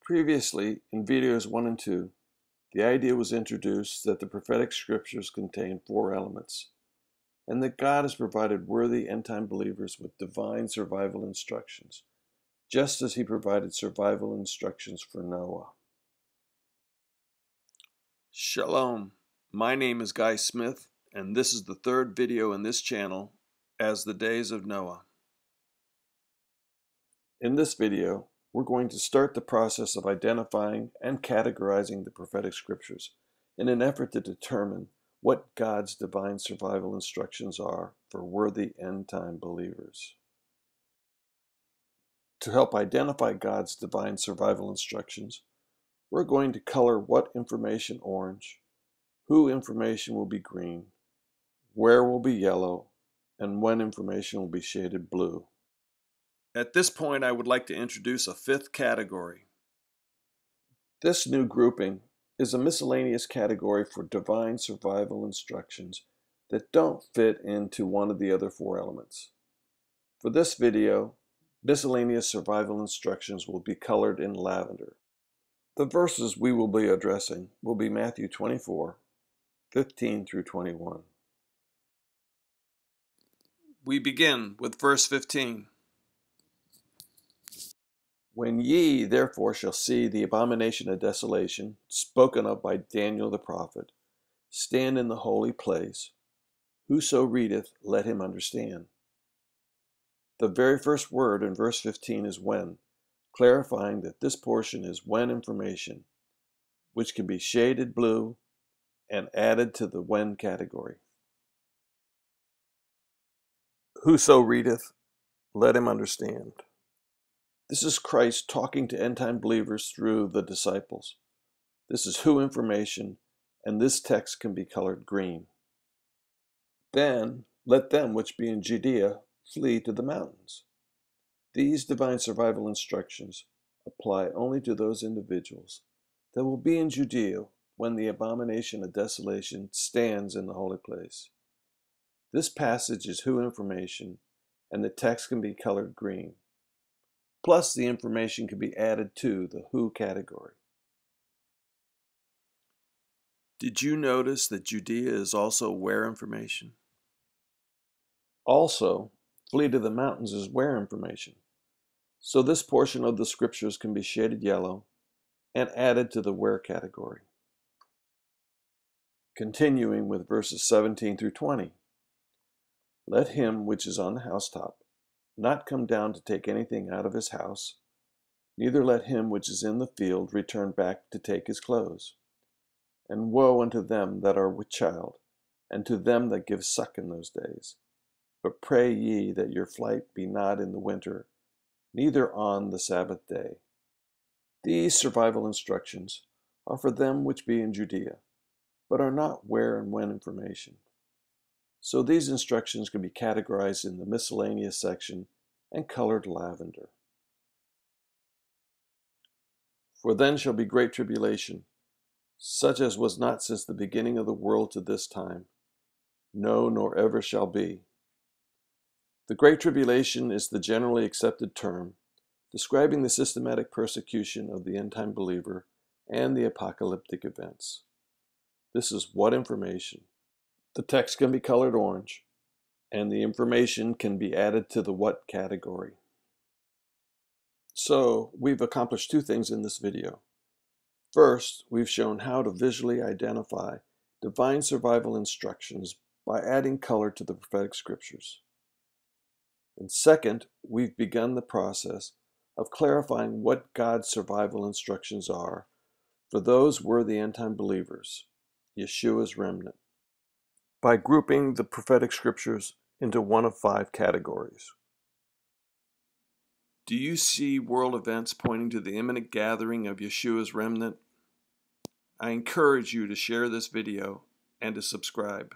Previously, in videos 1 and 2, the idea was introduced that the prophetic scriptures contain 4 elements, and that God has provided worthy end-time believers with divine survival instructions, just as He provided survival instructions for Noah. Shalom, my name is Guy Smith, and this is the 3rd video in this channel, As the Days of Noah. In this video, we're going to start the process of identifying and categorizing the prophetic scriptures in an effort to determine what God's divine survival instructions are for worthy end-time believers. To help identify God's divine survival instructions, we're going to color what information orange, who information will be green, where will be yellow, and when information will be shaded blue. At this point, I would like to introduce a 5th category. This new grouping is a miscellaneous category for divine survival instructions that don't fit into one of the other 4 elements. For this video, miscellaneous survival instructions will be colored in lavender. The verses we will be addressing will be Matthew 24, 15 through 21. We begin with verse 15. When ye therefore shall see the abomination of desolation, spoken of by Daniel the prophet, stand in the holy place, whoso readeth, let him understand. The very first word in verse 15 is when, clarifying that this portion is when information, which can be shaded blue and added to the when category. Whoso readeth, let him understand. This is Christ talking to end-time believers through the disciples. This is who information, and this text can be colored green. Then let them which be in Judea flee to the mountains. These divine survival instructions apply only to those individuals that will be in Judea when the abomination of desolation stands in the holy place. This passage is who information, and the text can be colored green. Plus, the information can be added to the who category. Did you notice that Judea is also where information? Also, flee to the mountains is where information. So this portion of the scriptures can be shaded yellow and added to the where category. Continuing with verses 17 through 20. Let him which is on the housetop not come down to take anything out of his house, neither let him which is in the field return back to take his clothes. And woe unto them that are with child, and to them that give suck in those days. But pray ye that your flight be not in the winter, neither on the Sabbath day. These survival instructions are for them which be in Judea, but are not where and when information. So these instructions can be categorized in the miscellaneous section and colored lavender. For then shall be great tribulation, such as was not since the beginning of the world to this time, no, nor ever shall be. The Great Tribulation is the generally accepted term describing the systematic persecution of the end-time believer and the apocalyptic events. This is what information. The text can be colored orange, and the information can be added to the what category. So, we've accomplished 2 things in this video. First, we've shown how to visually identify divine survival instructions by adding color to the prophetic scriptures. And second, we've begun the process of clarifying what God's survival instructions are for those worthy end-time believers, Yeshua's remnant, by grouping the prophetic scriptures into one of 5 categories. Do you see world events pointing to the imminent gathering of Yeshua's remnant? I encourage you to share this video and to subscribe.